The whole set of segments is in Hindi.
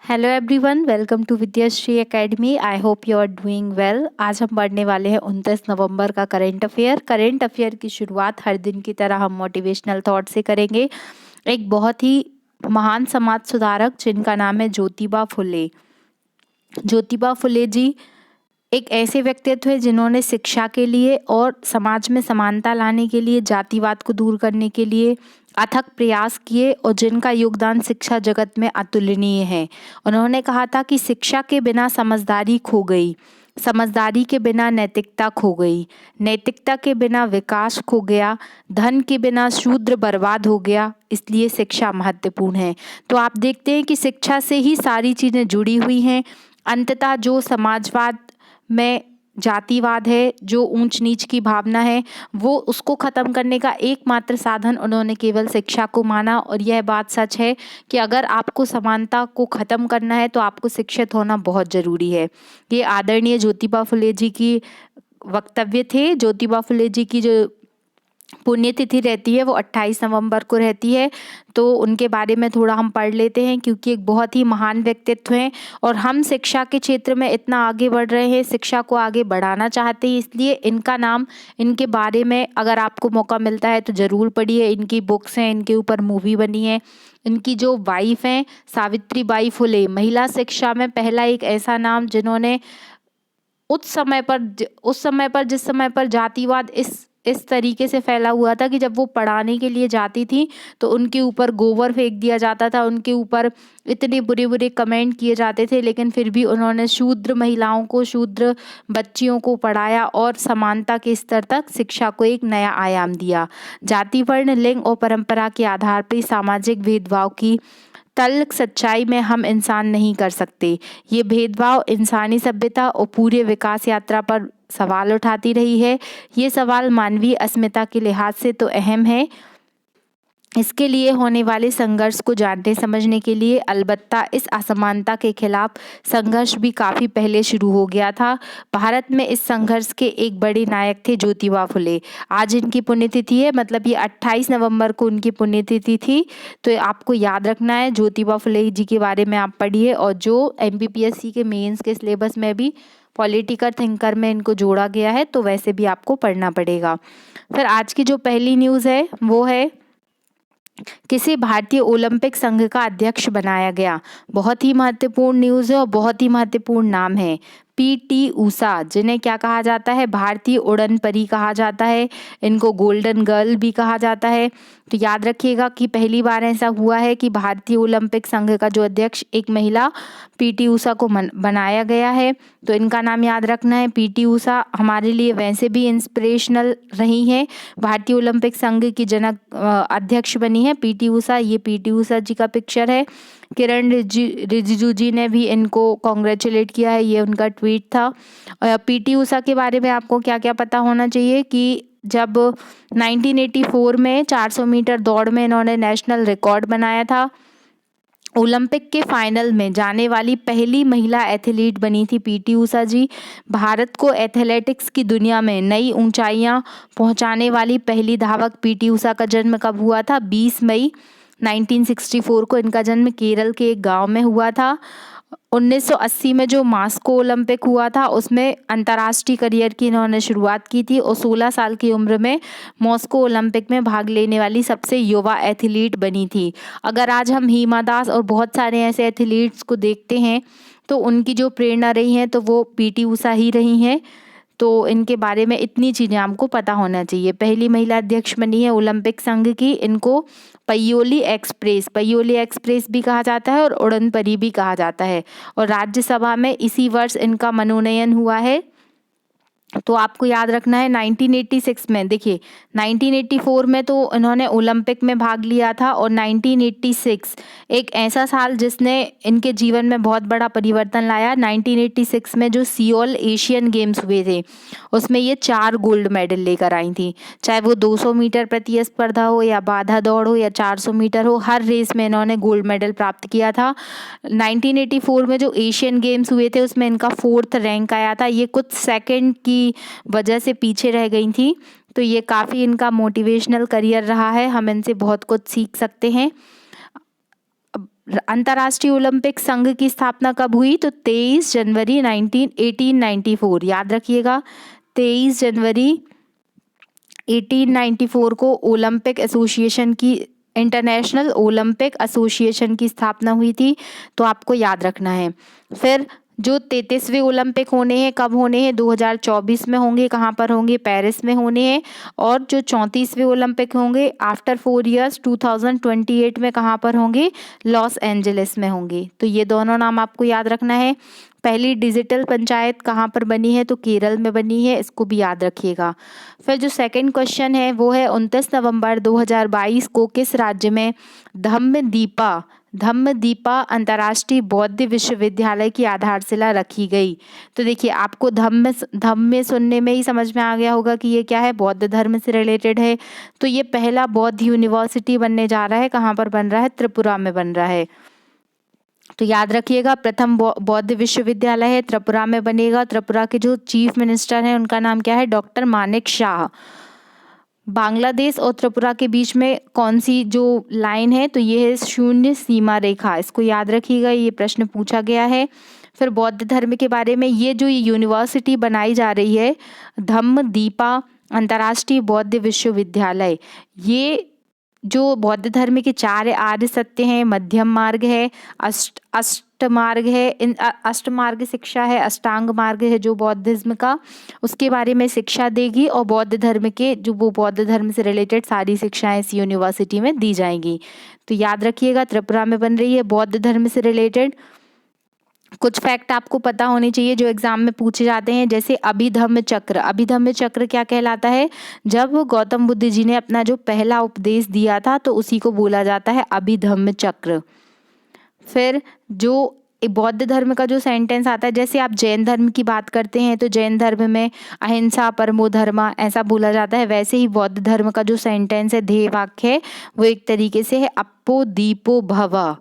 Hello everyone, welcome to Vidyashree academy. I hope you are doing well. आज हम पढ़ने वाले हैं 29 नवंबर का करंट अफेयर की शुरुआत हर दिन की तरह हम मोटिवेशनल थॉट से करेंगे। एक बहुत ही महान समाज सुधारक जिनका नाम है ज्योतिबा फुले। ज्योतिबा फुले जी एक ऐसे व्यक्तित्व है जिन्होंने शिक्षा के लिए और समाज में समानता लाने के लिए, जातिवाद को दूर करने के लिए अथक प्रयास किए और जिनका योगदान शिक्षा जगत में अतुलनीय है। उन्होंने कहा था कि शिक्षा के बिना समझदारी खो गई, समझदारी के बिना नैतिकता खो गई, नैतिकता के बिना विकास खो गया, धन के बिना शूद्र बर्बाद हो गया। इसलिए शिक्षा महत्वपूर्ण है। तो आप देखते हैं कि शिक्षा से ही सारी चीज़ें जुड़ी हुई हैं। अंततः जो समाजवाद में जातिवाद है, जो ऊंच नीच की भावना है, वो उसको ख़त्म करने का एकमात्र साधन उन्होंने केवल शिक्षा को माना। और यह बात सच है कि अगर आपको समानता को ख़त्म करना है तो आपको शिक्षित होना बहुत ज़रूरी है। ये आदरणीय ज्योतिबा फुले जी की वक्तव्य थे। ज्योतिबा फुले जी की जो पुण्यतिथि रहती है वो 28 नवंबर को रहती है। तो उनके बारे में थोड़ा हम पढ़ लेते हैं, क्योंकि एक बहुत ही महान व्यक्तित्व हैं और हम शिक्षा के क्षेत्र में इतना आगे बढ़ रहे हैं, शिक्षा को आगे बढ़ाना चाहते हैं। इसलिए इनका नाम, इनके बारे में अगर आपको मौका मिलता है तो ज़रूर पढ़िए। इनकी बुक्स हैं, इनके ऊपर मूवी बनी है। इनकी जो वाइफ हैं सावित्री बाई फुले, महिला शिक्षा में पहला एक ऐसा नाम जिन्होंने उस समय पर जिस समय पर जातिवाद इस तरीके से फैला हुआ था कि जब वो पढ़ाने के लिए जाती थी तो उनके ऊपर गोबर फेंक दिया जाता था, उनके ऊपर इतने बुरे बुरे कमेंट किए जाते थे, लेकिन फिर भी उन्होंने शूद्र महिलाओं को, शूद्र बच्चियों को पढ़ाया और समानता के स्तर तक शिक्षा को एक नया आयाम दिया। जाति, वर्ण, लिंग और परंपरा के आधार पर सामाजिक भेदभाव की तल्ख सच्चाई में हम इंसान नहीं कर सकते। ये भेदभाव इंसानी सभ्यता और पूरे विकास यात्रा पर सवाल उठाती रही है। ये सवाल मानवीय अस्मिता के लिहाज से तो अहम है, इसके लिए होने वाले संघर्ष को जानने समझने के लिए अलबत्ता इस असमानता के खिलाफ संघर्ष भी काफ़ी पहले शुरू हो गया था। भारत में इस संघर्ष के एक बड़े नायक थे ज्योतिबा फुले। आज इनकी पुण्यतिथि है, मतलब ये 28 नवंबर को उनकी पुण्यतिथि थी। तो आपको याद रखना है, ज्योतिबा फुले जी के बारे में आप पढ़िए। और जो MPPSC के मेंस के सिलेबस में भी पॉलिटिकल थिंकर में इनको जोड़ा गया है, तो वैसे भी आपको पढ़ना पड़ेगा। फिर आज की जो पहली न्यूज़ है वो है, किसे भारतीय ओलंपिक संघ का अध्यक्ष बनाया गया। बहुत ही महत्वपूर्ण न्यूज़ है और बहुत ही महत्वपूर्ण नाम है। PT ऊषा, जिन्हें क्या कहा जाता है, भारतीय उड़न परी कहा जाता है। इनको गोल्डन गर्ल भी कहा जाता है। तो याद रखिएगा कि पहली बार ऐसा हुआ है कि भारतीय ओलंपिक संघ का जो अध्यक्ष एक महिला PT ऊषा को बनाया गया है। तो इनका नाम याद रखना है। PT ऊषा हमारे लिए वैसे भी इंस्पिरेशनल रही हैं। भारतीय ओलंपिक संघ की जनक अध्यक्ष बनी है PT ऊषा। ये PT ऊषा जी का पिक्चर है। किरण रिजिजू जी ने भी इनको कॉन्ग्रेचुलेट किया है, ये उनका ट्वीट था। PT ऊषा के बारे में आपको क्या क्या पता होना चाहिए कि जब 1984 में 400 मीटर दौड़ में इन्होंने नेशनल रिकॉर्ड बनाया था। ओलंपिक के फाइनल में जाने वाली पहली महिला एथलीट बनी थी PT ऊषा जी। भारत को एथलेटिक्स की दुनिया में नई ऊंचाइयां पहुंचाने वाली पहली धावक PT ऊषा का जन्म कब हुआ था? 20 मई 1964 को इनका जन्म केरल के एक गांव में हुआ था। 1980 में जो मास्को ओलंपिक हुआ था उसमें अंतर्राष्ट्रीय करियर की इन्होंने शुरुआत की थी और 16 साल की उम्र में मॉस्को ओलंपिक में भाग लेने वाली सबसे युवा एथलीट बनी थी। अगर आज हम हिमा दास और बहुत सारे ऐसे एथलीट्स को देखते हैं तो उनकी जो प्रेरणा रही है तो वो PT ऊषा ही रही हैं। तो इनके बारे में इतनी चीज़ें हमको पता होना चाहिए। पहली महिला अध्यक्ष बनी है ओलंपिक संघ की। इनको पयोली एक्सप्रेस भी कहा जाता है और उड़न परी भी कहा जाता है। और राज्यसभा में इसी वर्ष इनका मनोनयन हुआ है। तो आपको याद रखना है 1986 में, देखिए 1984 में तो इन्होंने ओलंपिक में भाग लिया था और 1986 एक ऐसा साल जिसने इनके जीवन में बहुत बड़ा परिवर्तन लाया। 1986 में जो सियोल एशियन गेम्स हुए थे उसमें ये 4 गोल्ड मेडल लेकर आई थी। चाहे वो 200 मीटर प्रतिस्पर्धा हो या बाधा दौड़ हो या 400 मीटर हो, हर रेस में इन्होंने गोल्ड मेडल प्राप्त किया था। 1984 में जो एशियन गेम्स हुए थे उसमें इनका 4th रैंक आया था। ये कुछ सेकंड की वजह से पीछे रह गई थी। तो ये काफ़ी इनका मोटिवेशनल करियर रहा है, हम इनसे बहुत कुछ सीख सकते हैं। अंतर्राष्ट्रीय ओलंपिक संघ की स्थापना कब हुई? तो 23 जनवरी 1894, याद रखिएगा 23 जनवरी 1894 को ओलंपिक एसोसिएशन की, इंटरनेशनल ओलंपिक एसोसिएशन की स्थापना हुई थी, तो आपको याद रखना है। फिर जो 33वें ओलंपिक होने हैं कब होने हैं? 2024 में होंगे। कहाँ पर होंगे? पेरिस में होने हैं। और जो 34वें ओलंपिक होंगे आफ्टर 4 इयर्स 2028 में कहाँ पर होंगे? लॉस एंजलिस में होंगे। तो ये दोनों नाम आपको याद रखना है। पहली डिजिटल पंचायत कहाँ पर बनी है? तो केरल में बनी है, इसको भी याद रखिएगा। फिर जो सेकंड क्वेश्चन है वो है 29 नवंबर 2022 को किस राज्य में धम्मदीपा अंतर्राष्ट्रीय बौद्ध विश्वविद्यालय की आधारशिला रखी गई? तो देखिए आपको धम्म सुनने में ही समझ में आ गया होगा कि ये क्या है, बौद्ध धर्म से रिलेटेड है। तो ये पहला बौद्ध यूनिवर्सिटी बनने जा रहा है। कहाँ पर बन रहा है? त्रिपुरा में बन रहा है। तो याद रखिएगा प्रथम बौद्ध विश्वविद्यालय है, त्रिपुरा में बनेगा। त्रिपुरा के जो चीफ मिनिस्टर हैं उनका नाम क्या है? डॉक्टर मानिक शाह। बांग्लादेश और त्रिपुरा के बीच में कौन सी जो लाइन है? तो ये है शून्य सीमा रेखा, इसको याद रखिएगा, ये प्रश्न पूछा गया है। फिर बौद्ध धर्म के बारे में, ये जो यूनिवर्सिटी बनाई जा रही है धम्मदीपा अंतर्राष्ट्रीय बौद्ध विश्वविद्यालय, ये जो बौद्ध धर्म के 4 आर्य सत्य हैं, मध्यम मार्ग है, अष्ट मार्ग है, अष्ट मार्ग शिक्षा है, अष्टांग मार्ग है जो बौद्धिज्म का, उसके बारे में शिक्षा देगी। और बौद्ध धर्म के जो वो बौद्ध धर्म से रिलेटेड सारी शिक्षाएं इस यूनिवर्सिटी में दी जाएंगी। तो याद रखिएगा त्रिपुरा में बन रही है बौद्ध धर्म से रिलेटेड। कुछ फैक्ट आपको पता होने चाहिए जो एग्जाम में पूछे जाते हैं, जैसे अभिधम्म चक्र क्या कहलाता है? जब गौतम बुद्ध जी ने अपना जो पहला उपदेश दिया था तो उसी को बोला जाता है अभिधम्म चक्र। फिर जो बौद्ध धर्म का जो सेंटेंस आता है, जैसे आप जैन धर्म की बात करते हैं तो जैन धर्म में अहिंसा परमो धर्मा ऐसा बोला जाता है, वैसे ही बौद्ध धर्म का जो सेंटेंस है, ध्येय वाक्य है, वो एक तरीके से है अप्पो दीपो भव।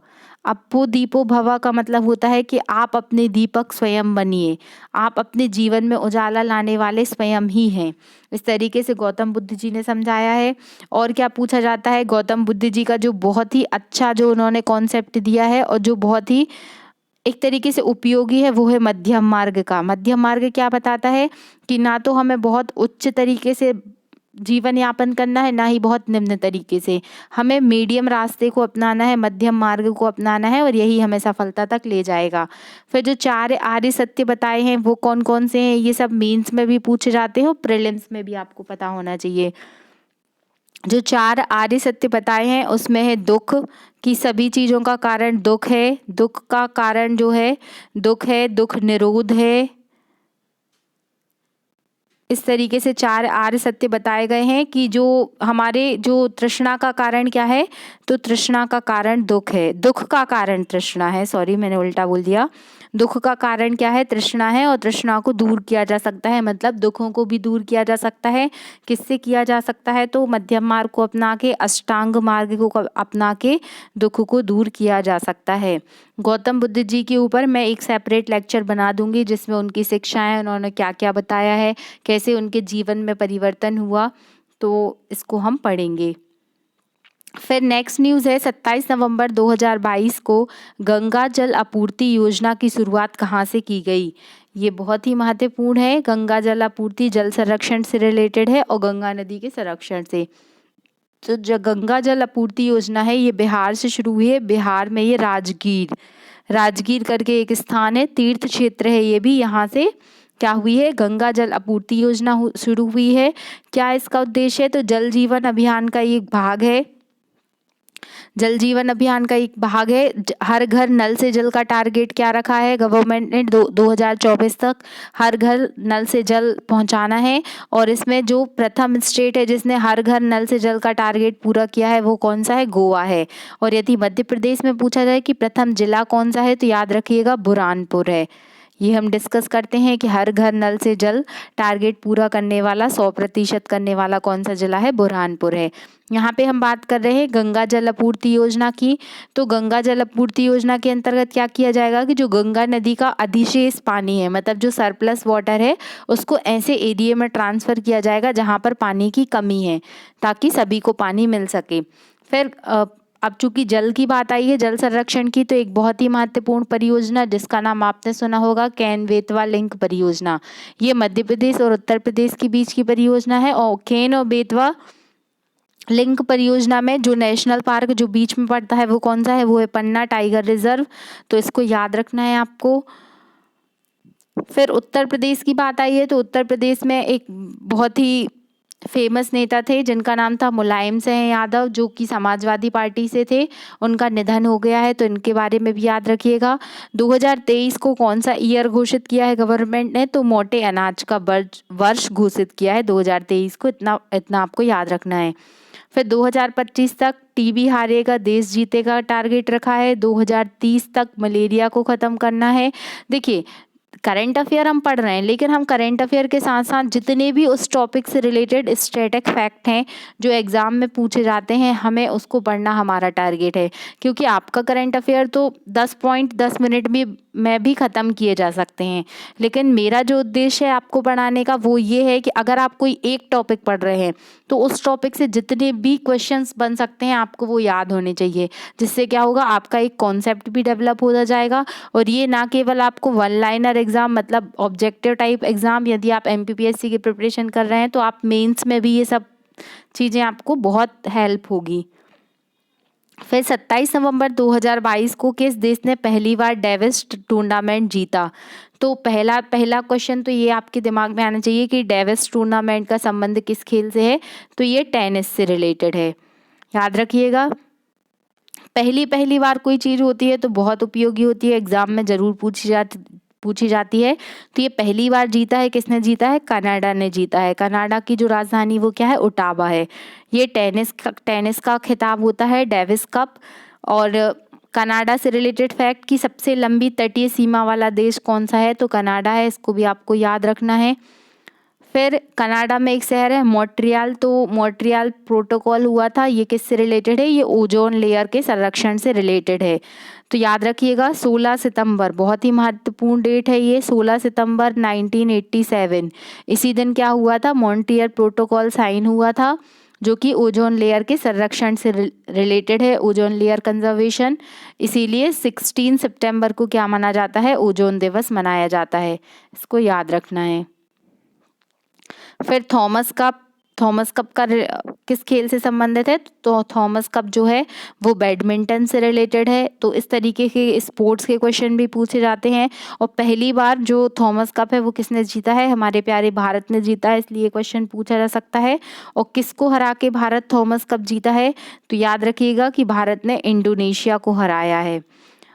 अप्पो दीपो भव का मतलब होता है कि आप अपने दीपक स्वयं बनिए, आप अपने जीवन में उजाला लाने वाले स्वयं ही हैं। इस तरीके से गौतम बुद्ध जी ने समझाया है। और क्या पूछा जाता है? गौतम बुद्ध जी का जो बहुत ही अच्छा जो उन्होंने कॉन्सेप्ट दिया है और जो बहुत ही एक तरीके से उपयोगी है, वो है मध्यम मार्ग का। मध्यम मार्ग क्या बताता है कि ना तो हमें बहुत उच्च तरीके से जीवन यापन करना है, ना ही बहुत निम्न तरीके से, हमें मीडियम रास्ते को अपनाना है, मध्यम मार्ग को अपनाना है, और यही हमें सफलता तक ले जाएगा। फिर जो 4 आर्य सत्य बताए हैं वो कौन कौन से हैं? ये सब मेंस में भी पूछे जाते हैं और प्रीलिम्स में भी आपको पता होना चाहिए। जो 4 आर्य सत्य बताए हैं उसमें है दुख, कि सभी चीज़ों का कारण दुख है, दुख का कारण जो है दुख है, दुख निरोध है। इस तरीके से 4 आर्य सत्य बताए गए हैं कि जो हमारे जो तृष्णा का कारण क्या है? तो तृष्णा का कारण दुख है, दुख का कारण तृष्णा है, सॉरी मैंने उल्टा बोल दिया। दुख का कारण क्या है? तृष्णा है, और तृष्णा को दूर किया जा सकता है, मतलब दुखों को भी दूर किया जा सकता है। किससे किया जा सकता है? तो मध्यम मार्ग को अपना के, अष्टांग मार्ग को अपना के दुख को दूर किया जा सकता है। गौतम बुद्ध जी के ऊपर मैं एक सेपरेट लेक्चर बना दूंगी जिसमें उनकी शिक्षाएं, उन्होंने क्या क्या बताया है, कैसे उनके जीवन में परिवर्तन हुआ, तो इसको हम पढ़ेंगे। फिर नेक्स्ट न्यूज़ है 27 नवंबर 2022 को गंगा जल आपूर्ति योजना की शुरुआत कहाँ से की गई? ये बहुत ही महत्वपूर्ण है। गंगा जल आपूर्ति जल संरक्षण से रिलेटेड है और गंगा नदी के संरक्षण से। तो जो गंगा जल आपूर्ति योजना है ये बिहार से शुरू हुई है। बिहार में ये राजगीर करके एक स्थान है, तीर्थ क्षेत्र है ये भी, यहाँ से क्या हुई है? गंगा जल आपूर्ति योजना शुरू हुई है। क्या इसका उद्देश्य है? तो जल जीवन अभियान का एक भाग है। जल जीवन अभियान का एक भाग है। हर घर नल से जल का टारगेट क्या रखा है गवर्नमेंट ने? 2024 तक हर घर नल से जल पहुंचाना है। और इसमें जो प्रथम स्टेट है जिसने हर घर नल से जल का टारगेट पूरा किया है वो कौन सा है? गोवा है। और यदि मध्य प्रदेश में पूछा जाए कि प्रथम जिला कौन सा है तो याद रखिएगा बुरहानपुर है। ये हम डिस्कस करते हैं कि हर घर नल से जल टारगेट पूरा करने वाला 100% करने वाला कौन सा जिला है? बुरहानपुर है। यहाँ पे हम बात कर रहे हैं गंगा जल आपूर्ति योजना की। तो गंगा जल आपूर्ति योजना के अंतर्गत क्या किया जाएगा कि जो गंगा नदी का अधिशेष पानी है, मतलब जो सरप्लस वाटर है, उसको ऐसे एरिया में ट्रांसफ़र किया जाएगा जहाँ पर पानी की कमी है, ताकि सभी को पानी मिल सके। फिर अब चूंकि जल की बात आई है, जल संरक्षण की, तो एक बहुत ही महत्वपूर्ण परियोजना जिसका नाम आपने सुना होगा, केन बेतवा लिंक परियोजना। ये मध्य प्रदेश और उत्तर प्रदेश के बीच की परियोजना है। और केन और बेतवा लिंक परियोजना में जो नेशनल पार्क जो बीच में पड़ता है वो कौन सा है, वो है पन्ना टाइगर रिजर्व। तो इसको याद रखना है आपको। फिर उत्तर प्रदेश की बात आई है, तो उत्तर प्रदेश में एक बहुत ही फेमस नेता थे जिनका नाम था मुलायम सिंह यादव, जो कि समाजवादी पार्टी से थे। उनका निधन हो गया है, तो इनके बारे में भी याद रखिएगा। 2023 को कौन सा ईयर घोषित किया है गवर्नमेंट ने, तो मोटे अनाज का वर्ष घोषित किया है 2023 को। इतना इतना आपको याद रखना है। फिर 2025 तक टीबी हारेगा देश जीतेगा टारगेट रखा है। 2030 तक मलेरिया को ख़त्म करना है। देखिए, करंट अफेयर हम पढ़ रहे हैं, लेकिन हम करंट अफेयर के साथ साथ जितने भी उस टॉपिक से रिलेटेड स्टैटिक फैक्ट हैं जो एग्ज़ाम में पूछे जाते हैं, हमें उसको पढ़ना हमारा टारगेट है। क्योंकि आपका करंट अफेयर तो 10 पॉइंट 10 मिनट में भी ख़त्म किए जा सकते हैं, लेकिन मेरा जो उद्देश्य है आपको पढ़ाने का वो ये है कि अगर आप कोई एक टॉपिक पढ़ रहे हैं तो उस टॉपिक से जितने भी क्वेश्चंस बन सकते हैं आपको वो याद होने चाहिए। जिससे क्या होगा, आपका एक कॉन्सेप्ट भी डेवलप होता जाएगा। और ये ना केवल आपको वन लाइनर एग्ज़ाम, मतलब ऑब्जेक्टिव टाइप एग्ज़ाम, यदि आप एमपीपीएससी की प्रिपरेशन कर रहे हैं तो आप मेंस में भी ये सब चीज़ें आपको बहुत हेल्प होगी। फिर 27 नवंबर 2022 को किस देश ने पहली बार डेविस टूर्नामेंट जीता। तो पहला क्वेश्चन तो ये आपके दिमाग में आना चाहिए कि डेविस टूर्नामेंट का संबंध किस खेल से है, तो ये टेनिस से रिलेटेड है, याद रखिएगा। पहली बार कोई चीज़ होती है तो बहुत उपयोगी होती है, एग्जाम में ज़रूर पूछी जाती है। तो ये पहली बार जीता है, किसने जीता है, कनाडा ने जीता है। कनाडा की जो राजधानी वो क्या है, ओटावा है। ये टेनिस का खिताब होता है, डेविस कप। और कनाडा से रिलेटेड फैक्ट की सबसे लंबी तटीय सीमा वाला देश कौन सा है, तो कनाडा है। इसको भी आपको याद रखना है। फिर कनाडा में एक शहर है मॉन्ट्रियल, तो मॉन्ट्रियल प्रोटोकॉल हुआ था, ये किससे रिलेटेड है, ये ओजोन लेयर के संरक्षण से रिलेटेड है। तो याद रखिएगा 16 सितंबर, बहुत ही महत्वपूर्ण डेट है ये, 16 सितंबर 1987। इसी दिन क्या हुआ था, मॉन्ट्रियल प्रोटोकॉल साइन हुआ था, जो कि ओजोन लेयर के संरक्षण से रिलेटेड है, ओजोन लेयर कंजर्वेशन। इसीलिए 16 सितंबर को क्या माना जाता है, ओजोन दिवस मनाया जाता है। इसको याद रखना है। फिर थॉमस कप का किस खेल से संबंधित है, तो थॉमस कप जो है वो बैडमिंटन से रिलेटेड है। तो इस तरीके के स्पोर्ट्स के क्वेश्चन भी पूछे जाते हैं। और पहली बार जो थॉमस कप है वो किसने जीता है, हमारे प्यारे भारत ने जीता है, इसलिए क्वेश्चन पूछा जा सकता है। और किसको हरा के भारत थॉमस कप जीता है, तो याद रखिएगा कि भारत ने इंडोनेशिया को हराया है।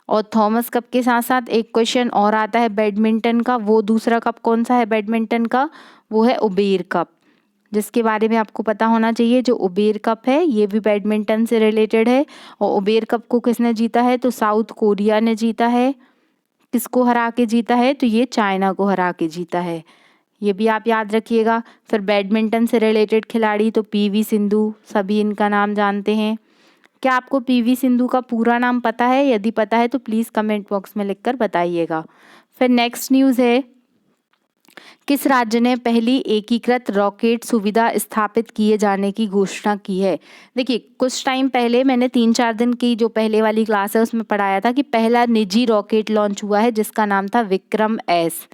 और थॉमस कप के साथ साथ एक क्वेश्चन और आता है बैडमिंटन का, वो दूसरा कप कौन सा है बैडमिंटन का, वो है उबेर कप, जिसके बारे में आपको पता होना चाहिए। जो उबेर कप है ये भी बैडमिंटन से रिलेटेड है। और उबेर कप को किसने जीता है, तो साउथ कोरिया ने जीता है। किसको हरा के जीता है, तो ये चाइना को हरा के जीता है, ये भी आप याद रखिएगा। फिर बैडमिंटन से रिलेटेड खिलाड़ी तो पीवी सिंधु, सभी इनका नाम जानते हैं। क्या आपको पीवी सिंधु का पूरा नाम पता है, यदि पता है तो प्लीज़ कमेंट बॉक्स में लिखकर बताइएगा। फिर नेक्स्ट न्यूज़ है, किस राज्य ने पहली एकीकृत रॉकेट सुविधा स्थापित किए जाने की घोषणा की है। देखिए, कुछ टाइम पहले मैंने 3-4 दिन की जो पहले वाली क्लास है उसमें पढ़ाया था कि पहला निजी रॉकेट लॉन्च हुआ है जिसका नाम था विक्रम एस।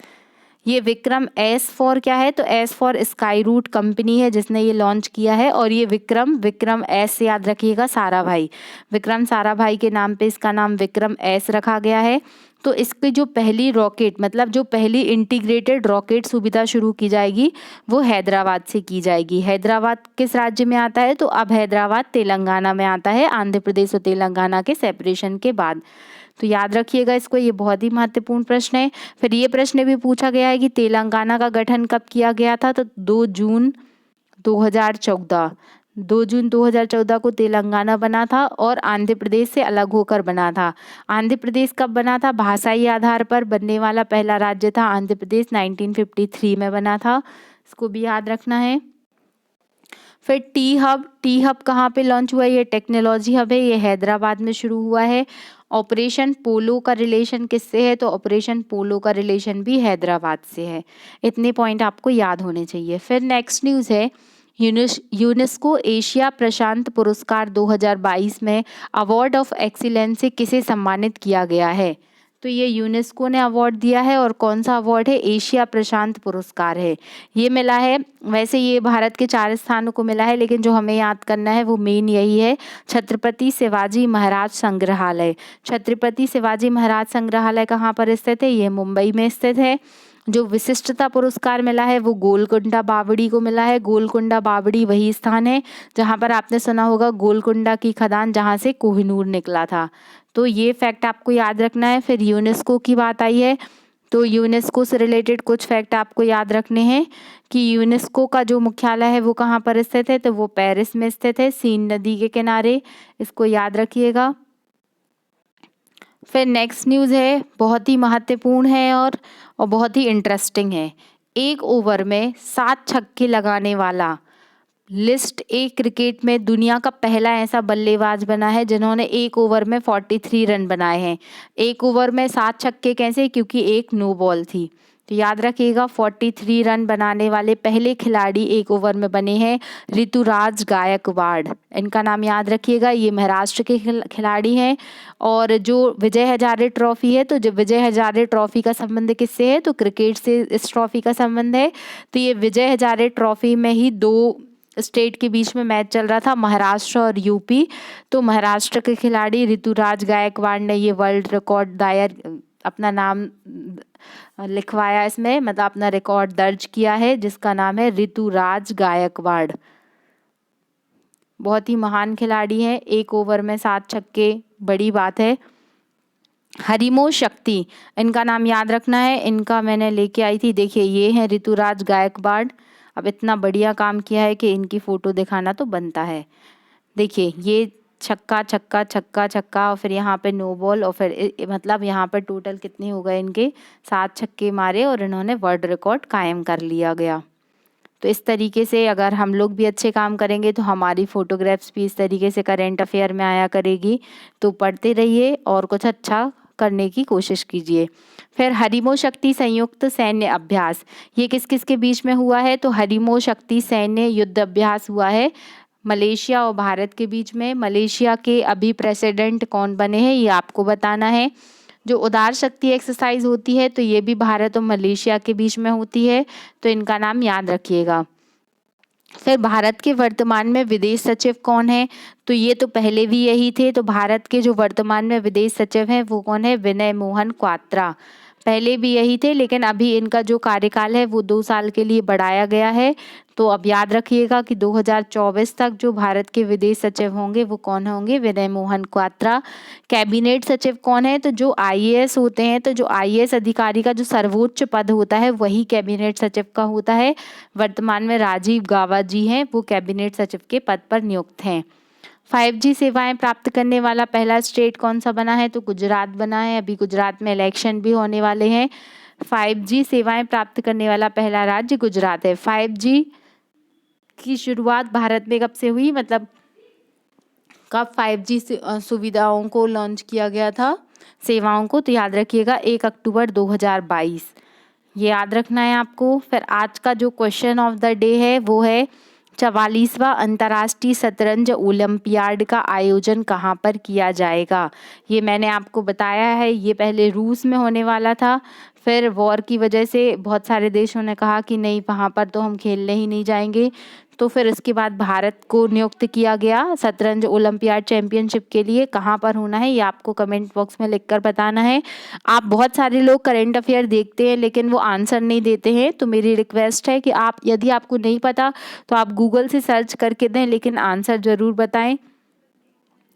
ये विक्रम एस फॉर क्या है, तो S for Skyroot company है जिसने ये लॉन्च किया है। और ये विक्रम एस से याद रखिएगा साराभाई, विक्रम साराभाई के नाम पे इसका नाम विक्रम एस रखा गया है। तो इसकी जो पहली रॉकेट, मतलब जो पहली इंटीग्रेटेड रॉकेट सुविधा शुरू की जाएगी वो हैदराबाद से की जाएगी। हैदराबाद किस राज्य में आता है, तो अब हैदराबाद तेलंगाना में आता है, आंध्र प्रदेश और तेलंगाना के सेपरेशन के बाद। तो याद रखिएगा इसको, ये बहुत ही महत्वपूर्ण प्रश्न है। फिर ये प्रश्न भी पूछा गया है कि तेलंगाना का गठन कब किया गया था, तो 2 जून 2014। 2 जून 2014 को तेलंगाना बना था और आंध्र प्रदेश से अलग होकर बना था। आंध्र प्रदेश कब बना था, भाषाई आधार पर बनने वाला पहला राज्य था आंध्र प्रदेश, 1953 में बना था, इसको भी याद रखना है। फिर टी हब कहाँ पे लॉन्च हुआ है, ये टेक्नोलॉजी हब है, ये हैदराबाद में शुरू हुआ है। ऑपरेशन पोलो का रिलेशन किससे है, तो ऑपरेशन पोलो का रिलेशन भी हैदराबाद से है। इतने पॉइंट आपको याद होने चाहिए। फिर नेक्स्ट न्यूज़ है, यूनेस्को एशिया प्रशांत पुरस्कार 2022 में अवार्ड ऑफ एक्सीलेंस से किसे सम्मानित किया गया है? तो ये यूनेस्को ने अवार्ड दिया है और कौन सा अवार्ड है? एशिया प्रशांत पुरस्कार है ये मिला है। वैसे ये भारत के 4 स्थानों को मिला है, लेकिन जो हमें याद करना है वो मेन यही है, छत्रपति शिवाजी महाराज संग्रहालय। छत्रपति शिवाजी महाराज संग्रहालय कहाँ पर स्थित है? ये मुंबई में स्थित है। जो विशिष्टता पुरस्कार मिला है वो गोलकुंडा बावड़ी को मिला है। गोलकुंडा बावड़ी वही स्थान है जहाँ पर आपने सुना होगा गोलकुंडा की खदान, जहाँ से कोहिनूर निकला था। तो ये फैक्ट आपको याद रखना है। फिर यूनेस्को की बात आई है, तो यूनेस्को से रिलेटेड कुछ फैक्ट आपको याद रखने हैं कि यूनेस्को का जो मुख्यालय है वो कहाँ पर स्थित है? तो वो पेरिस में स्थित है, सीन नदी के किनारे। इसको याद रखिएगा। फिर नेक्स्ट न्यूज़ है, बहुत ही महत्वपूर्ण है और बहुत ही इंटरेस्टिंग है। एक ओवर में 7 छक्के लगाने वाला लिस्ट ए क्रिकेट में दुनिया का पहला ऐसा बल्लेबाज बना है जिन्होंने एक ओवर में 43 रन बनाए हैं। एक ओवर में 7 छक्के कैसे? क्योंकि एक नो बॉल थी। तो याद रखिएगा, 43 रन बनाने वाले पहले खिलाड़ी एक ओवर में बने हैं ऋतुराज गायकवाड़। इनका नाम याद रखिएगा, ये महाराष्ट्र के खिलाड़ी हैं। और जो विजय हजारे ट्रॉफी है, तो जो विजय हजारे ट्रॉफी का संबंध किससे है? तो क्रिकेट से इस ट्रॉफी का संबंध है। तो ये विजय हजारे ट्रॉफी में ही 2 स्टेट के बीच में मैच चल रहा था, महाराष्ट्र और यूपी। तो महाराष्ट्र के खिलाड़ी ऋतुराज गायकवाड़ ने ये वर्ल्ड रिकॉर्ड दायर अपना नाम लिखवाया इसमें, मतलब अपना रिकॉर्ड दर्ज किया है, जिसका नाम है ऋतुराज गायकवाड़। बहुत ही महान खिलाड़ी हैं। एक ओवर में 7 छक्के बड़ी बात है। हरिमो शक्ति, इनका नाम याद रखना है। इनका मैंने लेके आई थी, देखिए ये है ऋतुराज गायकवाड़। अब इतना बढ़िया काम किया है कि इनकी फ़ोटो दिखाना तो बनता है। देखिए ये छक्का छक्का छक्का छक्का और फिर यहाँ पे नो बॉल, और फिर मतलब यहाँ पर टोटल कितने हो गए इनके? 7 छक्के मारे और इन्होंने वर्ल्ड रिकॉर्ड कायम कर लिया गया। तो इस तरीके से अगर हम लोग भी अच्छे काम करेंगे तो हमारी फ़ोटोग्राफ्स भी इस तरीके से करेंट अफेयर में आया करेगी। तो पढ़ते रहिए और कुछ अच्छा करने की कोशिश कीजिए। फिर हरिमो शक्ति संयुक्त सैन्य अभ्यास, ये किस किस के बीच में हुआ है? तो हरिमो शक्ति सैन्य युद्ध अभ्यास हुआ है मलेशिया और भारत के बीच में। मलेशिया के अभी प्रेसिडेंट कौन बने हैं ये आपको बताना है। जो उदार शक्ति एक्सरसाइज होती है तो ये भी भारत और मलेशिया के बीच में होती है, तो इनका नाम याद रखिएगा। फिर भारत के वर्तमान में विदेश सचिव कौन है? तो ये तो पहले भी यही थे। तो भारत के जो वर्तमान में विदेश सचिव हैं वो कौन है? विनय मोहन क्वात्रा। पहले भी यही थे, लेकिन अभी इनका जो कार्यकाल है वो 2 साल के लिए बढ़ाया गया है। तो अब याद रखिएगा कि 2024 तक जो भारत के विदेश सचिव होंगे वो कौन होंगे? विनय मोहन क्वात्रा। कैबिनेट सचिव कौन है? तो जो आईएएस होते हैं, तो जो आईएएस अधिकारी का जो सर्वोच्च पद होता है वही कैबिनेट सचिव का होता है। वर्तमान में राजीव गाबा जी हैं, वो कैबिनेट सचिव के पद पर नियुक्त हैं। 5G सेवाएं प्राप्त करने वाला पहला स्टेट कौन सा बना है? तो गुजरात बना है। अभी गुजरात में इलेक्शन भी होने वाले हैं। 5G सेवाएं प्राप्त करने वाला पहला राज्य गुजरात है। 5G की शुरुआत भारत में कब से हुई, मतलब कब 5G सुविधाओं को लॉन्च किया गया था, सेवाओं को? तो याद रखिएगा 1 अक्टूबर 2022, ये याद रखना है आपको। फिर आज का जो क्वेश्चन ऑफ द डे है वो है 44वां अंतर्राष्ट्रीय शतरंज ओलंपियाड का आयोजन कहाँ पर किया जाएगा? ये मैंने आपको बताया है, ये पहले रूस में होने वाला था। फिर वॉर की वजह से बहुत सारे देशों ने कहा कि नहीं, वहाँ पर तो हम खेलने ही नहीं जाएंगे। तो फिर इसके बाद भारत को नियुक्त किया गया शतरंज ओलंपियाड चैंपियनशिप के लिए। कहाँ पर होना है ये आपको कमेंट बॉक्स में लिखकर बताना है। आप बहुत सारे लोग करंट अफेयर देखते हैं लेकिन वो आंसर नहीं देते हैं, तो मेरी रिक्वेस्ट है कि आप, यदि आपको नहीं पता तो आप गूगल से सर्च करके दें, लेकिन आंसर ज़रूर बताएं।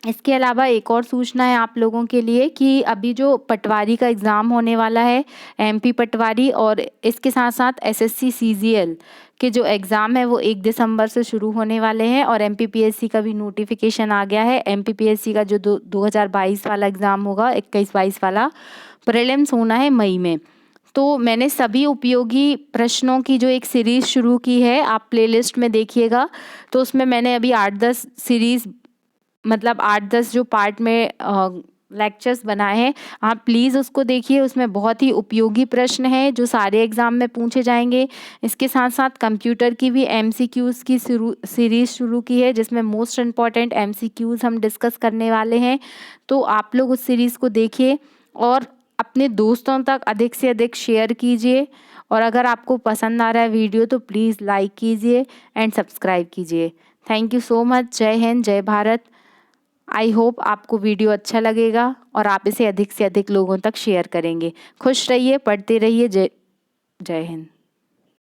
इसके अलावा एक और सूचना है आप लोगों के लिए कि अभी जो पटवारी का एग्ज़ाम होने वाला है, एमपी पटवारी, और इसके साथ साथ एसएससी सीजीएल के जो एग्ज़ाम है वो 1 दिसंबर से शुरू होने वाले हैं। और एमपीपीएससी का भी नोटिफिकेशन आ गया है। एमपीपीएससी का जो 2022 वाला एग्ज़ाम होगा, 21-22 वाला, प्रीलिम्स होना है मई में। तो मैंने सभी उपयोगी प्रश्नों की जो एक सीरीज़ शुरू की है, आप प्लेलिस्ट में देखिएगा, तो उसमें मैंने अभी 8-10 सीरीज़, मतलब 8-10 जो पार्ट में लेक्चर्स बनाए हैं, आप प्लीज़ उसको देखिए। उसमें बहुत ही उपयोगी प्रश्न हैं जो सारे एग्ज़ाम में पूछे जाएंगे। इसके साथ साथ कंप्यूटर की भी MCQs की सीरीज़ शुरू की है, जिसमें मोस्ट इम्पॉर्टेंट MCQs हम डिस्कस करने वाले हैं। तो आप लोग उस सीरीज़ को देखिए और अपने दोस्तों तक अधिक से अधिक शेयर कीजिए। और अगर आपको पसंद आ रहा है वीडियो तो प्लीज़ लाइक कीजिए एंड सब्सक्राइब कीजिए। Thank you so much. जय हिंद, जय भारत। आई होप आपको वीडियो अच्छा लगेगा और आप इसे अधिक से अधिक लोगों तक शेयर करेंगे। खुश रहिए, पढ़ते रहिए। जय जय हिंद।